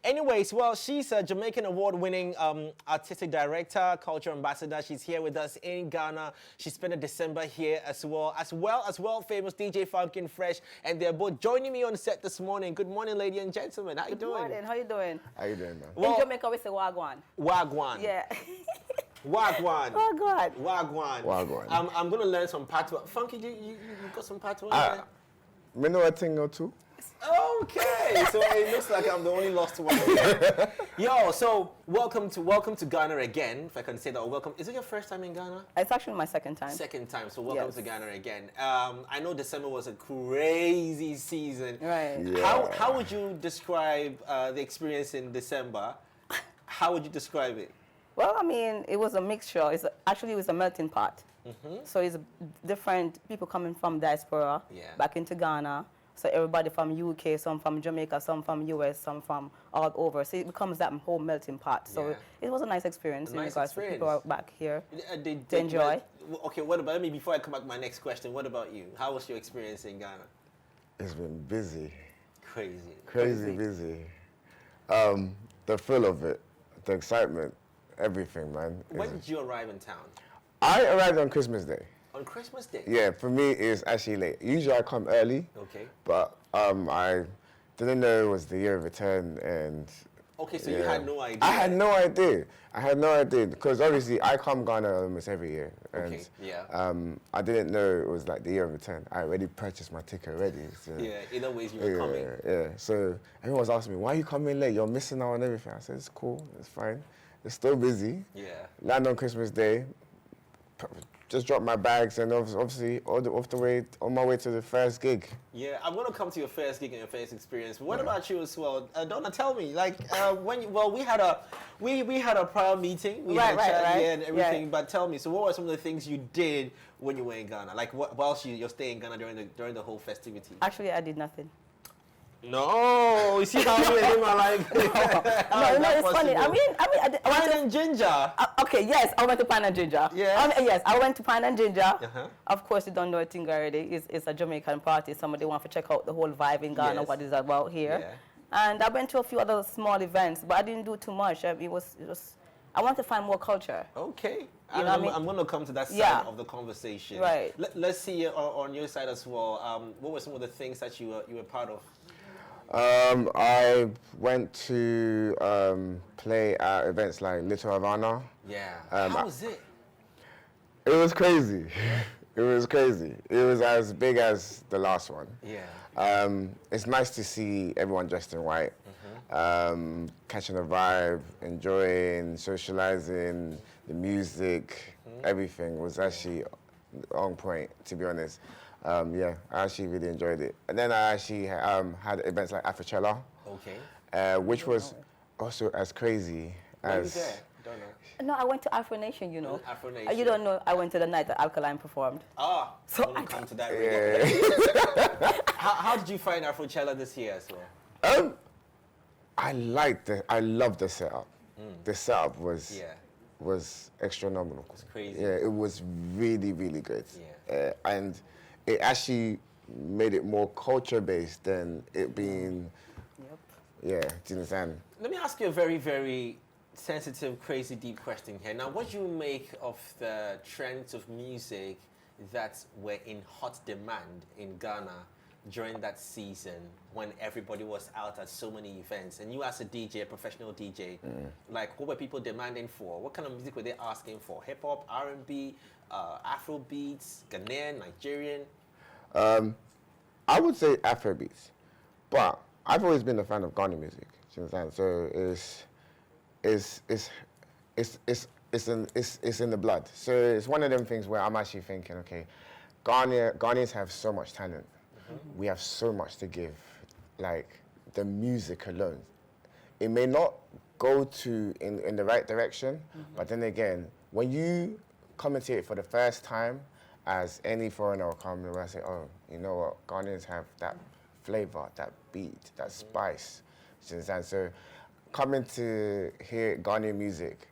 Anyways, well, she's a Jamaican award-winning artistic director, culture ambassador. She's here with us in Ghana. She spent a December here as well as world-famous DJ Funkin' Fresh, and they're both joining me on set this morning. Good morning, ladies and gentlemen. How you doing? Good morning. How you doing? How you doing, man? Well, in Jamaica, we say wagwan. Wagwan. Yeah. Wagwan. Wagwan. Wagwan. Wagwan. I'm gonna learn some patois. Funky, you got some patois? Me know a thing or two. Okay, so it looks like I'm the only lost one. Yo, so welcome to Ghana again, if I can say that. Or welcome. Is it your first time in Ghana? It's actually my second time. Second time, so welcome Yes. to Ghana again. I know December was a crazy season. Right. Yeah. How would you describe the experience in December? How would you describe it? Well, I mean, it was a mixture. Actually, it was a melting pot. So it's different people coming from diaspora back into Ghana. So everybody from UK, some from Jamaica, some from US, some from all over. So it becomes that whole melting pot. So it was a nice experience in regards to people are back here to enjoy. Okay, what about me? Before I come back to my next question, what about you? How was your experience in Ghana? It's been busy. Crazy Busy. The thrill of it, the excitement, everything, man. When did you arrive in town? I arrived on Christmas Day. On Christmas Day? Yeah, for me, it's actually late. Usually I come early. Okay. But I didn't know it was the year of return, and okay, so you had no idea. I had no idea because obviously I come Ghana almost every year, and I didn't know it was like the year of return. I already purchased my ticket already. So, yeah, either ways you were coming. Yeah. So everyone was asking me, why are you coming late? You're missing out on everything. I said, it's cool, it's fine. It's still busy. Yeah. Land on Christmas Day. Just dropped my bags and obviously on my way to the first gig. Yeah, I'm gonna come to your first gig and your first experience. What about you as well? Donna, tell me, like we had a prior meeting, we had a chat and everything. Yeah. But tell me, so what were some of the things you did when you were in Ghana? Like whilst you're staying in Ghana during the whole festivity? Actually, I did nothing. No, you see how you and him are like. No, it's funny. I mean, I Pine and Ginger. Okay, yes, I went to Pine and Ginger. Yeah. Yes, I went to Pine and Ginger. Of course, you don't know a thing already. It's a Jamaican party. Somebody wants to check out the whole vibe in Ghana, what it's about here. Yeah. And I went to a few other small events, but I didn't do too much. It was. I want to find more culture. Okay. You know I'm going to come to that side of the conversation. Right. Let's see on your side as well. What were some of the things that you were part of? I went to play at events like Little Havana. Yeah. How was it? It was crazy. It was crazy. It was as big as the last one. Yeah. It's nice to see everyone dressed in white, catching a vibe, enjoying, socializing, the music, everything was actually on point, to be honest. I actually really enjoyed it. And then I actually had events like Afrochella, which was also as crazy as... Were you there? Don't know. No, I went to Afro Nation, you know. Afro Nation. You don't know, I went to the night that Alkaline performed. Ah, so I come to that. Yeah. How did you find Afrochella this year as well? I loved the setup. The setup was extra-nominal. It's crazy. Yeah, it was really, really good. Yeah. And it actually made it more culture-based than it being... Yeah, do you understand? Let me ask you a very, very sensitive, crazy, deep question here. Now, what do you make of the trends of music that were in hot demand in Ghana during that season when everybody was out at so many events? And you as a DJ, a professional DJ, like what were people demanding for? What kind of music were they asking for? Hip-hop, R&B, Afro beats, Ghanaian, Nigerian? I would say Afro beats, but I've always been a fan of Ghana music. Do you understand? So it's in the blood. So it's one of them things where I'm actually thinking, okay, Ghanaians have so much talent. We have so much to give. Like the music alone, it may not go in the right direction, but then again, when you commentate it for the first time, as any foreigner will come and will say, oh, you know what, Ghanaians have that flavor, that beat, that spice. You understand? So coming to hear Ghanaian music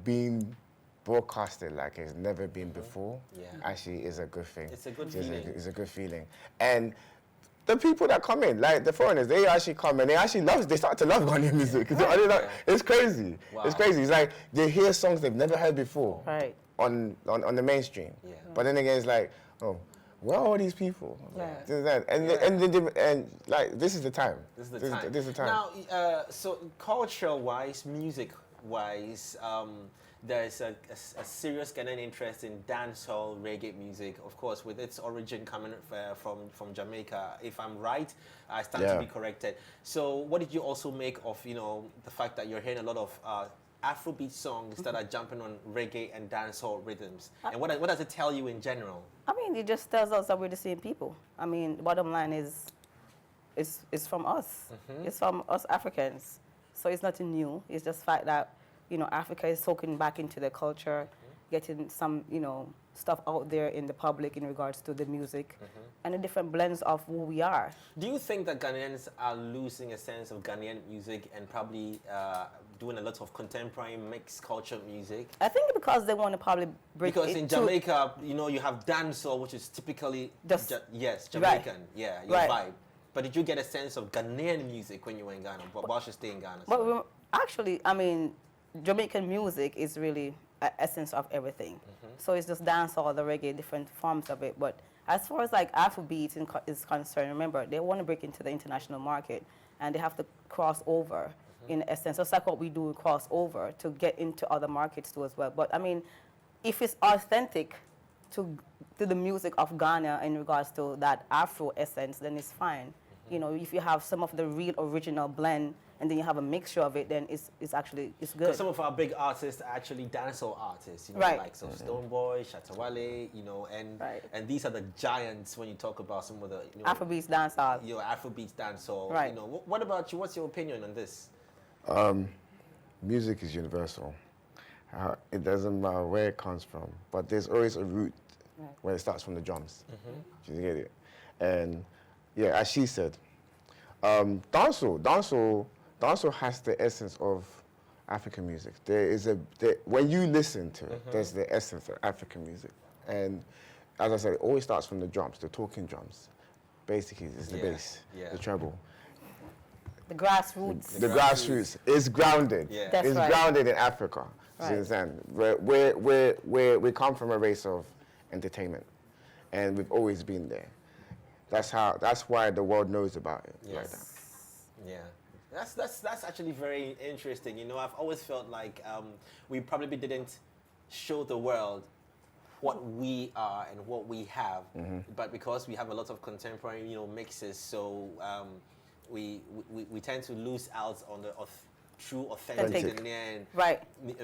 being broadcasted like it's never been before actually is a good thing. It's a good feeling. It's a good feeling. And the people that come in, like the foreigners, they actually come and they start to love Ghanaian music. It's crazy. Wow. It's crazy. It's like they hear songs they've never heard before on the mainstream. Yeah. But then again, it's like, oh, where are all these people? Yeah. And like, this is the time. This is the time. Now, so culture-wise, music-wise, there's a serious Ghanaian interest in dancehall reggae music, of course, with its origin coming from Jamaica. If I'm right, I stand to be corrected. So, what did you also make of the fact that you're hearing a lot of Afrobeat songs that are jumping on reggae and dancehall rhythms? And what does it tell you in general? I mean, it just tells us that we're the same people. I mean, bottom line is from us. It's from us Africans. So it's nothing new. It's just the fact that Africa is soaking back into their culture, getting some, stuff out there in the public in regards to the music and the different blends of who we are. Do you think that Ghanaians are losing a sense of Ghanaian music and probably doing a lot of contemporary mixed culture music? I think because they want to probably break it. Because in Jamaica, you have dancehall, which is typically Jamaican, your vibe. But did you get a sense of Ghanaian music when you were in Ghana, whilst you stay in Ghana? But actually, I mean, Jamaican music is really an essence of everything. So it's just dancehall, the reggae, different forms of it. But as far as like Afrobeat is concerned, remember, they want to break into the international market and they have to cross over in essence. Just like what we do, cross over to get into other markets too as well. But I mean, if it's authentic to the music of Ghana in regards to that Afro essence, then it's fine. If you have some of the real original blend and then you have a mixture of it, then it's good. Because some of our big artists are actually dancehall artists, like Stonebwoy, Shatta, Wale, and these are the giants when you talk about some of the Afrobeats dancehall. Afrobeats dancehall. Right. What about you? What's your opinion on this? Music is universal. It doesn't matter where it comes from, but there's always a root where it starts from the drums. Do you get it? And yeah, as she said, dancehall has the essence of African music. When you listen to it, there's the essence of African music. And as I said, it always starts from the drums, the talking drums. Basically, it's the bass, the treble. The grassroots. The grassroots is grounded. Yeah. It's grounded in Africa. Right. You understand? We come from a race of entertainment, and we've always been there. That's why the world knows about it like that. Yeah. That's actually very interesting. I've always felt like we probably didn't show the world what we are and what we have, but because we have a lot of contemporary mixes, so we tend to lose out on the true authentic Ghanaian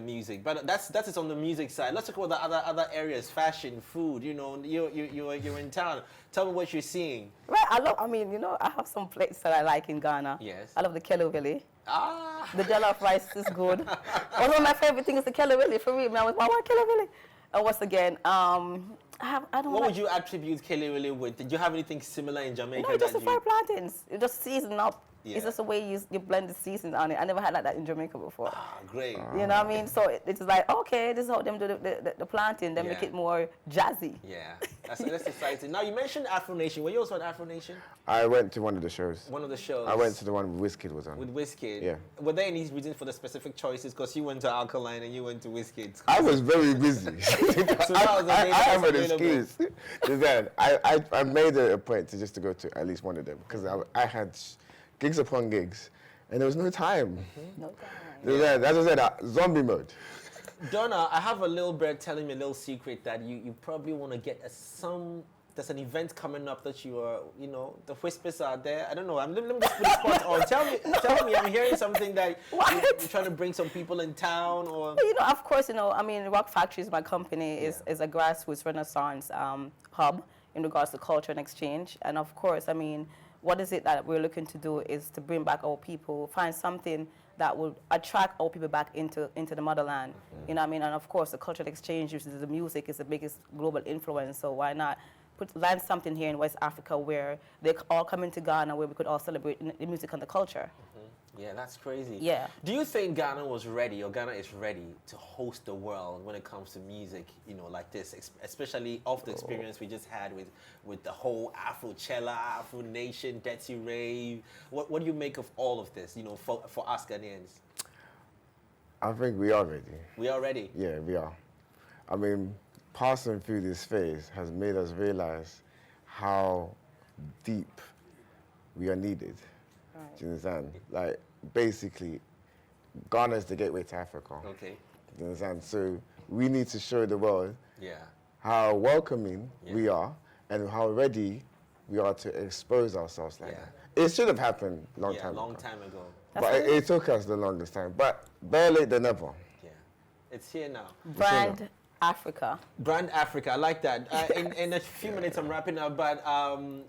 music. But that is on the music side. Let's talk about the other areas: fashion, food. You're in town. Tell me what you're seeing. Right. I have some plates that I like in Ghana. Yes. I love the kelewele. Ah. The jollof rice is good. One of my favorite things is the kelewele. For me, I want kelewele. And once again, What would you attribute kelewele with? Did you have anything similar in Jamaica? No, just the fried plantains. You just season up. Yeah. It's just the way you blend the seasons on it. I never had like that in Jamaica before. Ah, great. You know what I mean? So it's like, okay, this is how them do the planting. They make it more jazzy. Yeah, that's exciting. Now, you mentioned Afro Nation. Were you also at Afro Nation? I went to one of the shows. One of the shows? I went to the one with Wizkid was on. With Wizkid? Yeah. Were there any reasons for the specific choices? Because you went to Alkaline and you went to Wizkid. I was very busy. So that was I have an excuse. I made it a point to go to at least one of them because I had gigs upon gigs, and there was no time. No time. As I said, zombie mode. Donna, I have a little bird telling me a little secret that you probably want to get there's an event coming up that you are, the whispers are there. I don't know. Let me just put the spot on. Tell me, I'm hearing something that you're trying to bring some people in town or... Of course, Rock Factory is my company, is a grassroots renaissance hub in regards to culture and exchange. And of course, what is it that we're looking to do is to bring back our people, find something that will attract our people back into the motherland. You know what I mean? And of course, the cultural exchange, which is the music, is the biggest global influence. So why not land something here in West Africa where they all come into Ghana, where we could all celebrate the music and the culture. Yeah, that's crazy. Yeah. Do you think Ghana was ready, or Ghana is ready to host the world when it comes to music, like this, especially off the experience we just had with the whole Afrochella, Afro Nation, Dirty Rave? What do you make of all of this, for us Ghanaians? I think we are ready. We are ready? Yeah, we are. I mean, passing through this phase has made us realize how deep we are needed. Right. Do you understand? Like, basically, Ghana is the gateway to Africa. Okay. Do you understand? So we need to show the world Yeah. how welcoming we are and how ready we are to expose ourselves like that. It should have happened long time ago. But it took us the longest time. But better late than never. Yeah. It's here now. Brand Africa. Brand Africa, I like that. In a few minutes, I'm wrapping up. But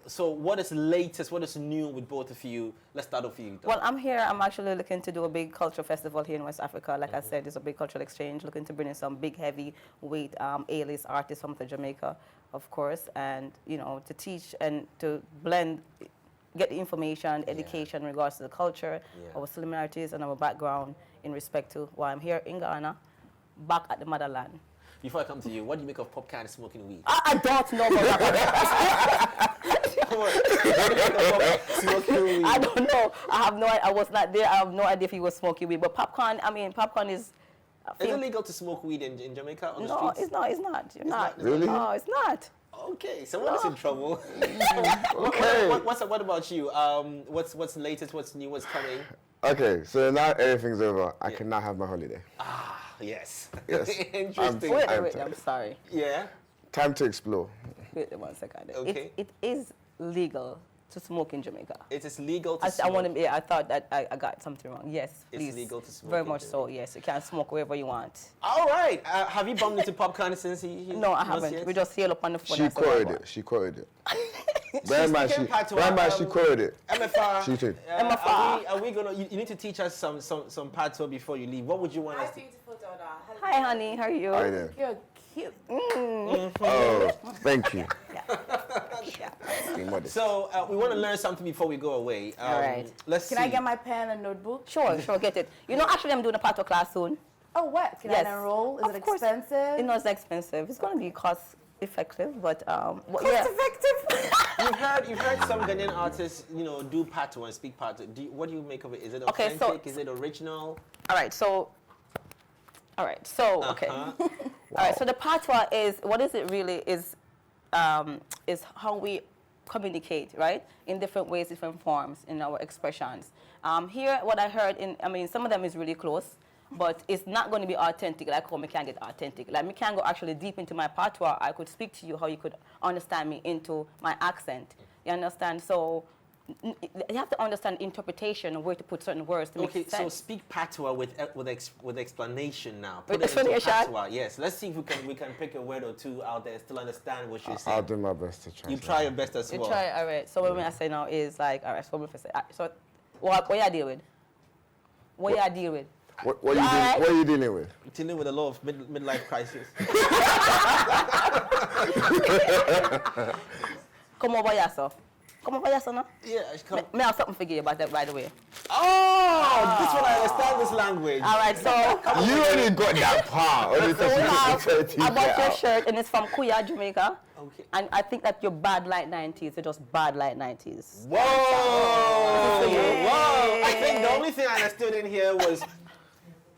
so, what is latest? What is new with both of you? Let's start off with you. Well, I'm here. I'm actually looking to do a big cultural festival here in West Africa. Like I said, it's a big cultural exchange. Looking to bring in some big, heavyweight A-list artists from Jamaica, of course, and to teach and to blend. Get the information, education in regards to the culture, our similarities, and our background in respect to why I'm here in Ghana, back at the motherland. Before I come to you, what do you make of popcorn and smoking weed? I don't know about that. Smoking weed. I don't know. I have no. I was not there. I have no idea if he was smoking weed. But popcorn. I mean, popcorn is. Is it legal to smoke weed in Jamaica on the No, streets? it's not. It's not. You're not. Really? No, it's not. Okay, someone is in trouble. Okay. What about you? What's latest? What's new? What's coming? Okay, so now everything's over. I can now have my holiday. Yes. Yes. Interesting. Wait. I'm sorry. Yeah. Time to explore. Wait 1 second. Okay. It is legal to smoke in Jamaica. It is legal to smoke. I want to. Yeah, I thought that I got something wrong. Yes, please. It's legal to smoke. Very in much so. Yes, you can smoke wherever you want. All right. Have you bumped into popcorn since he No, I was haven't. yet? We just hear up on the phone. She quoted it. She quoted it. Very much. She quoted it. Emefa, She did. Emefa. Are we gonna? You need to teach us some patois before you leave. What would you want us to? Beautiful daughter. Hi, honey. How are you? Hi there. You're cute. Oh, thank you. Be modest. So we want to learn something before we go away. All right. Let's see. Can I get my pen and notebook? Sure, get it. Actually, I'm doing a patois class soon. Oh, what? Can Yes. I enroll? Is Of it course. expensive? It's expensive. It's going to be cost effective, but Cost effective? You've heard some Ghanaian artists, do patois and speak patois. What do you make of it? Is it Okay, authentic? so- Is it original? All right. Okay. All right. So the patois is what is it really is how we communicate, right? In different ways, different forms in our expressions. Here, what I heard some of them is really close, but it's not going to be authentic. Like how me can get authentic. Like me can go actually deep into my patois. I could speak to you how you could understand me into my accent. You understand? So you have to understand interpretation and where to put certain words to make sense. So speak patois with explanation now. With Put it into explanation? patois. Yes. Let's see if we can pick a word or two out there, still understand what you're saying. I'll do my best to try. You try your best as You well. try, all right. So what I say now is like, all right, so what you deal with? What you deal with? What are you dealing with? Dealing with a lot of midlife crisis. Come over here, sir. Come over here, sir, no? Yeah, come. May I have something for you about that, by the way? This one I understand this language. All right, so You only got that part. Only so we have, I bought your out. shirt, and it's from Kuya, Jamaica. Okay. And I think that you're bad like 90s. You're just bad like 90s. Whoa! Whoa! I think the only thing I understood in here was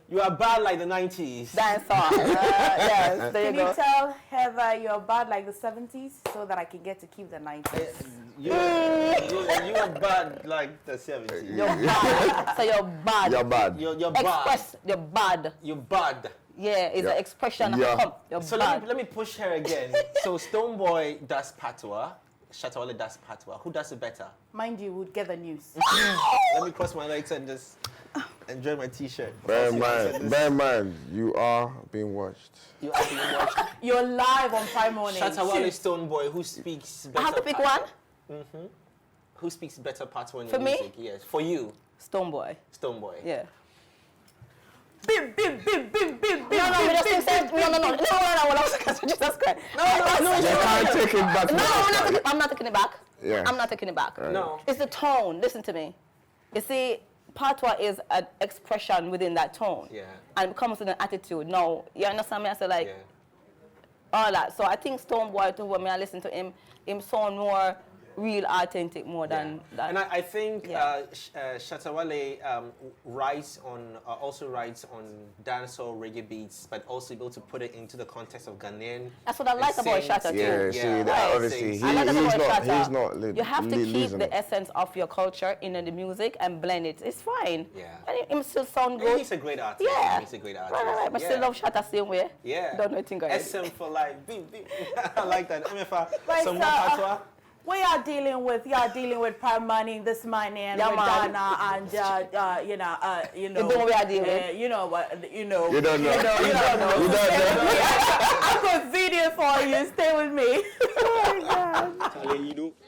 you are bad like the 90s. That's all. Yes, there you Can you go. tell Heather you're bad like the 70s so that I can get to keep the 90s? You are bad like the 70s. You're bad. So you're bad. You're bad. You're bad. Express, you're bad. You're bad. Yeah, it's Yeah. an expression. Yeah. You're So bad. let me push her again. So Stonebwoy does patois. Shatta Wale does patois. Who does it better? Mind you, would get the news. Let me cross my legs and just enjoy my t-shirt. Bear in mind, you are being watched. You actually watched You're live on Prime Morning. Shatta Wale Stonebwoy. Who speaks better? I have to pick one. Who speaks better patois in For the me? music? Yes. For you, Stonebwoy. Stonebwoy. Yeah. Bim, bim, bim, bim, bim, bim. No, we just said no. Jesus Christ. No, You can't take it back. I'm not taking it back. Yeah. I'm not taking it back. Right. No. It's the tone. Listen to me. You see, patois is an expression within that tone. Yeah. And it comes with an attitude. Now, you understand me? I say like, all that. So I think Stonebwoy, too, when I listen to him sound more real, authentic more than that. And I think Shatta Wale also writes on dancehall reggae beats, but also able to put it into the context of Ghanaian. That's what I like about Shatta too. Yeah, see, that obviously, he's not you have to keep the it. essence of your culture in the music and blend it. It's fine. Yeah. And him still sound good. He's a great artist. Yeah. He's a great artist. Right. But still love Shatta same way. Yeah. Don't know anything about it. SM for life. I like that. Emefa, Right, some so, more patois. We are dealing with prime money this money and with Ghana and you know. You know what we are dealing with? You know what you know. You don't know. You don't know. I've got video for you. Stay with me. Oh my God. You know.